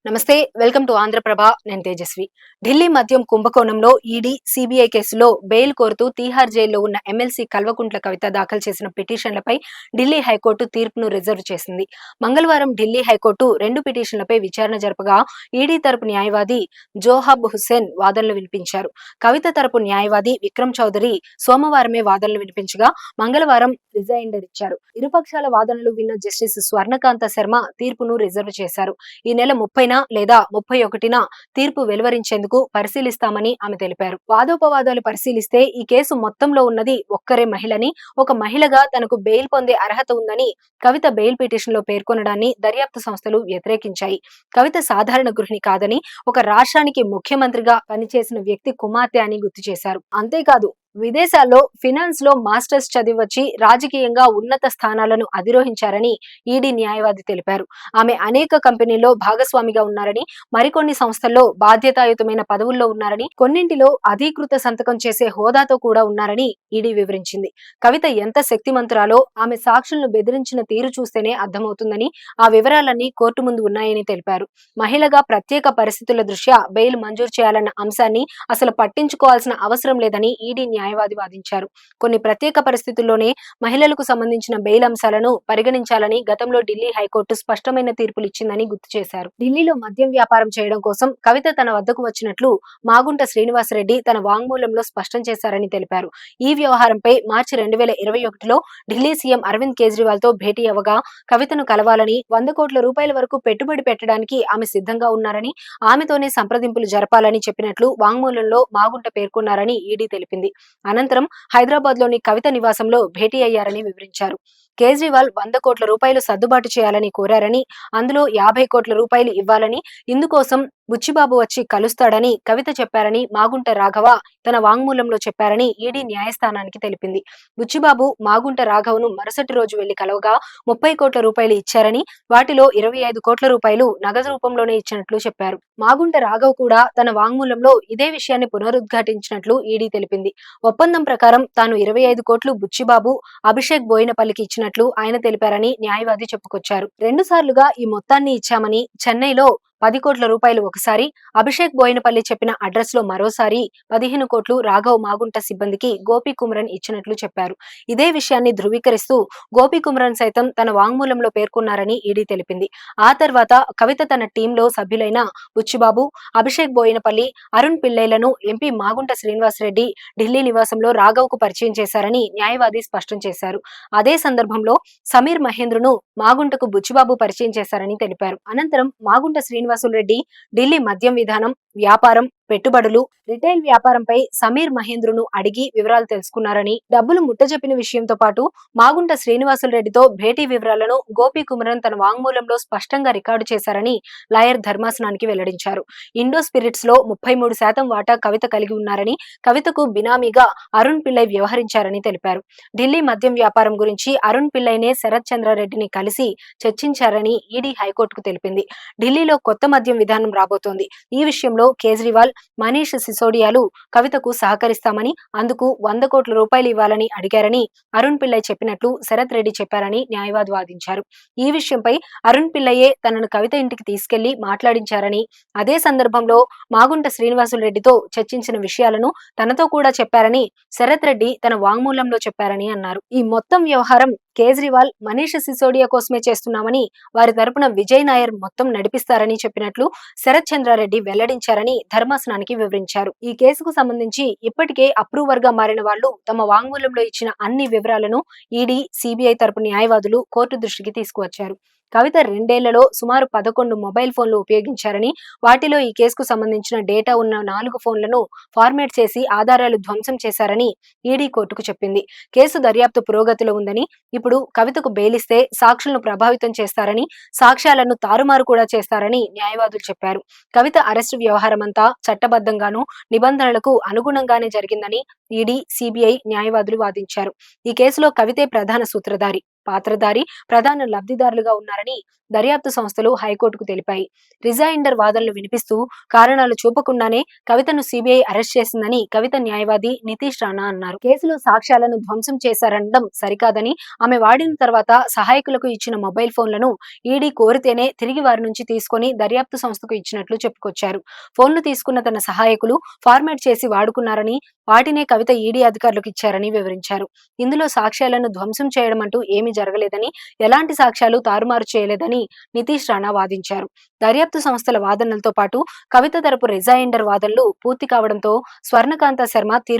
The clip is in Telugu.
నమస్తే, వెల్కమ్ టు ఆంధ్రప్రభ. నేను తేజస్వి. ఢిల్లీ మద్యం కుంభకోణంలో ఈడీ, సిబిఐ కేసులో బెయిల్ కోరుతూ తీహార్ జైల్లో ఉన్న ఎమ్మెల్సీ కల్వకుంట్ల కవిత దాఖలు చేసిన పిటిషన్లపై ఢిల్లీ హైకోర్టు తీర్పును రిజర్వ్ చేసింది. మంగళవారం ఢిల్లీ హైకోర్టు 2 పిటిషన్లపై విచారణ జరపగా ఈడీ తరపు న్యాయవాది జోహాబ్ హుస్సేన్ వాదనలు వినిపించారు. కవిత తరపు న్యాయవాది విక్రమ్ చౌదరి సోమవారమే వాదనలు వినిపించగా మంగళవారం రిజైండర్ ఇచ్చారు. ఇరుపక్షాల వాదనలు విన్న జస్టిస్ స్వర్ణకాంత శర్మ తీర్పును రిజర్వ్ చేశారు. ఈ నెల 30 లేదా 31న తీర్పు వెలువరించేందుకు పరిశీలిస్తామని ఆమె తెలిపారు. వాదోపవాదాలు పరిశీలిస్తే ఈ కేసు మొత్తంలో ఉన్నది ఒక్కరే మహిళని, ఒక మహిళగా తనకు బెయిల్ పొందే అర్హత ఉందని కవిత బెయిల్ పిటిషన్ లో పేర్కొనడాన్ని దర్యాప్తు సంస్థలు వ్యతిరేకించాయి. కవిత సాధారణ గృహిణి కాదని, ఒక రాష్ట్రానికి ముఖ్యమంత్రిగా పనిచేసిన వ్యక్తి కుమార్తె అని గుర్తు చేశారు. అంతేకాదు, విదేశాల్లో ఫినాన్స్ లో మాస్టర్స్ చదివచ్చి రాజకీయంగా ఉన్నత స్థానాలను అధిరోహించారని ఈడీ న్యాయవాది తెలిపారు. ఆమె అనేక కంపెనీల్లో భాగస్వామిగా ఉన్నారని, మరికొన్ని సంస్థల్లో బాధ్యతాయుతమైన పదవుల్లో ఉన్నారని, కొన్నింటిలో అధీకృత సంతకం చేసే హోదాతో కూడా ఉన్నారని ఈడీ వివరించింది. కవిత ఎంత శక్తిమంతురాలో ఆమె సాక్షులను బెదిరించిన తీరు చూస్తేనే అర్థమవుతుందని, ఆ వివరాలన్నీ కోర్టు ముందు ఉన్నాయని తెలిపారు. మహిళగా ప్రత్యేక పరిస్థితుల దృష్ట్యా బెయిల్ మంజూరు చేయాలన్న అంశాన్ని అసలు పట్టించుకోవాల్సిన అవసరం లేదని ఈడీ న్యాయవాది వాదించారు. కొన్ని ప్రత్యేక పరిస్థితుల్లోనే మహిళలకు సంబంధించిన బెయిల్ అంశాలను పరిగణించాలని గతంలో ఢిల్లీ హైకోర్టు స్పష్టమైన తీర్పులు ఇచ్చిందని గుర్తు చేశారు. ఢిల్లీలో మద్యం వ్యాపారం చేయడం కోసం కవిత తన వద్దకు వచ్చినట్లు మాగుంట శ్రీనివాసరెడ్డి తన వాంగ్మూలంలో స్పష్టం చేశారని తెలిపారు. ఈ వ్యవహారంపై మార్చి 2021లో ఢిల్లీ సీఎం అరవింద్ కేజ్రీవాల్ తో భేటీ అవ్వగా కవితను కలవాలని, 100 కోట్ల రూపాయల వరకు పెట్టుబడి పెట్టడానికి ఆమె సిద్ధంగా ఉన్నారని, ఆమెతోనే సంప్రదింపులు జరపాలని చెప్పినట్లు వాంగ్మూలంలో మాగుంట పేర్కొన్నారని ఈడీ తెలిపింది. అనంతరం హైదరాబాద్ లోని కవిత నివాసంలో భేటీ అయ్యారని వివరించారు. కేజ్రీవాల్ 100 కోట్ల రూపాయలు సర్దుబాటు చేయాలని కోరారని, అందులో 50 కోట్ల రూపాయలు ఇవ్వాలని, ఇందుకోసం బుచ్చిబాబు వచ్చి కలుస్తాడని కవిత చెప్పారని మాగుంట రాఘవ తన వాంగ్మూలంలో చెప్పారని ఈడీ న్యాయస్థానానికి తెలిపింది. బుచ్చిబాబు మాగుంట రాఘవను మరుసటి రోజు వెళ్లి కలవగా 30 కోట్ల రూపాయలు ఇచ్చారని, వాటిలో 25 కోట్ల రూపాయలు నగదు రూపంలోనే ఇచ్చినట్లు చెప్పారు. మాగుంట రాఘవ్ కూడా తన వాంగ్మూలంలో ఇదే విషయాన్ని పునరుద్ఘాటించినట్లు ఈడీ తెలిపింది. ఒప్పందం ప్రకారం తాను 25 కోట్లు బుచ్చిబాబు, అభిషేక్ బోయినపల్లికి ఇచ్చినట్లు ఆయన తెలిపారని న్యాయవాది చెప్పుకొచ్చారు. 2 సార్లుగా ఈ మొత్తాన్ని ఇచ్చామని, చెన్నైలో 10 కోట్ల రూపాయలు ఒకసారి, అభిషేక్ బోయినపల్లి చెప్పిన అడ్రస్ లో మరోసారి 15 కోట్లు రాఘవ్ మాగుంట సిబ్బందికి గోపి కుమరన్ ఇచ్చినట్లు చెప్పారు. ఇదే విషయాన్ని ధృవీకరిస్తూ గోపి కుమరన్ సైతం తన వాంగ్మూలంలో పేర్కొన్నారని ఈడీ తెలిపింది. ఆ తర్వాత కవిత తన టీంలో సభ్యులైన బుచ్చిబాబు, అభిషేక్ బోయినపల్లి, అరుణ్ పిల్లైలను ఎంపీ మాగుంట శ్రీనివాసరెడ్డి ఢిల్లీ నివాసంలో రాఘవ్ కు పరిచయం చేశారని న్యాయవాది స్పష్టం చేశారు. అదే సందర్భంలో సమీర్ మహేంద్రను మాగుంటకు బుచ్చిబాబు పరిచయం చేశారని తెలిపారు. అనంతరం మాగుంట శ్రీనివాసులరెడ్డి ఢిల్లీ మద్యం విధానం, వ్యాపారం, పెట్టుబడులు, రిటైల్ వ్యాపారంపై సమీర్ మహేంద్రను అడిగి వివరాలు తెలుసుకున్నారని, డబ్బులు ముట్టజెప్పిన విషయంతో పాటు మాగుంట శ్రీనివాసులరెడ్డితో భేటీ వివరాలను గోపి కుమరన్ తన వాంగ్మూలంలో స్పష్టంగా రికార్డు చేశారని లాయర్ ధర్మాసనానికి వెల్లడించారు. ఇండో స్పిరిట్స్ లో 33% వాటా కవిత కలిగి ఉన్నారని, కవితకు బినామీగా అరుణ్ పిల్లై వ్యవహరించారని తెలిపారు. ఢిల్లీ మద్యం వ్యాపారం గురించి అరుణ్ పిల్లైనే శరత్ చంద్రారెడ్డిని కలిసి చర్చించారని ఈడీ హైకోర్టుకు తెలిపింది. ఢిల్లీలో కొత్త మద్యం విధానం రాబోతోంది. ఈ విషయంలో కేజ్రీవాల్, మనీష్ సిసోడియాలు కవితకు సహకరిస్తామని, అందుకు 100 కోట్ల రూపాయలు ఇవ్వాలని అడిగారని అరుణ్ పిల్లై చెప్పినట్లు శరత్ రెడ్డి చెప్పారని న్యాయవాది వాదించారు. ఈ విషయంపై అరుణ్ పిల్లయే తనను కవిత ఇంటికి తీసుకెళ్లి మాట్లాడించారని, అదే సందర్భంలో మాగుంట శ్రీనివాసులరెడ్డితో చర్చించిన విషయాలను తనతో కూడా చెప్పారని శరత్ రెడ్డి తన వాంగ్మూలంలో చెప్పారని అన్నారు. ఈ మొత్తం వ్యవహారం కేజ్రీవాల్, మనీష్ సిసోడియా కోసమే చేస్తున్నామని, వారి తరపున విజయ్ నాయర్ మొత్తం నడిపిస్తారని చెప్పినట్లు శరత్ చంద్రారెడ్డి వెల్లడించారని ధర్మాసనానికి వివరించారు. ఈ కేసుకు సంబంధించి ఇప్పటికే అప్రూవర్ గా మారిన వాళ్లు తమ వాంగ్మూలంలో ఇచ్చిన అన్ని వివరాలను ఈడీ, సిబిఐ తరపు న్యాయవాదులు కోర్టు దృష్టికి తీసుకువచ్చారు. కవిత 2 ఏళ్లలో సుమారు 11 మొబైల్ ఫోన్లు ఉపయోగించారని, వాటిలో ఈ కేసుకు సంబంధించిన డేటా ఉన్న 4 ఫోన్లను ఫార్మేట్ చేసి ఆధారాలు ధ్వంసం చేశారని ఈడీ కోర్టుకు చెప్పింది. కేసు దర్యాప్తు పురోగతిలో ఉందని, ఇప్పుడు కవితకు బెయిలిస్తే సాక్షులను ప్రభావితం చేస్తారని, సాక్ష్యాలను తారుమారు కూడా చేస్తారని న్యాయవాదులు చెప్పారు. కవిత అరెస్టు వ్యవహారమంతా చట్టబద్ధంగానూ, నిబంధనలకు అనుగుణంగానే జరిగిందని ఈడీ, సిబిఐ న్యాయవాదులు వాదించారు. ఈ కేసులో కవితే ప్రధాన సూత్రధారి. పాత్రధారి ప్రధాన లబ్ధిదారులుగా ఉన్నారని దర్యాప్తు సంస్థలు హైకోర్టుకు తెలిపాయి. రిజాయిండర్ వాదనలు వినిపిస్తూ కారణాలు చూపకుండానే కవితను సిబిఐ అరెస్ట్ చేసిందని కవిత న్యాయవాది నితీష్ రాణా అన్నారు. కేసులో సాక్ష్యాలను ధ్వంసం చేశారనడం సరికాదని, ఆమె వాడిన తర్వాత సహాయకులకు ఇచ్చిన మొబైల్ ఫోన్లను ఈడీ కోరితేనే తిరిగి వారి నుంచి తీసుకొని దర్యాప్తు సంస్థకు ఇచ్చినట్లు చెప్పుకొచ్చారు. ఫోన్లు తీసుకున్న తన సహాయకులు ఫార్మాట్ చేసి వాడుకున్నారని, వాటినే కవిత ఈడీ అధికారులకు ఇచ్చారని వివరించారు. ఇందులో సాక్ష్యాలను ధ్వంసం చేయడం అంటూ ఏమీ జరగలేదని, ఎలాంటి సాక్ష్యాలు తారుమారు చేయలేదని నితీష్ రాణా వాదించారు. దర్యాప్తు సంస్థల వాదనలతో పాటు కవిత తరపు రిజాయిండర్ వాదనలు పూర్తి కావడంతో స్వర్ణకాంత శర్మ తీర్పు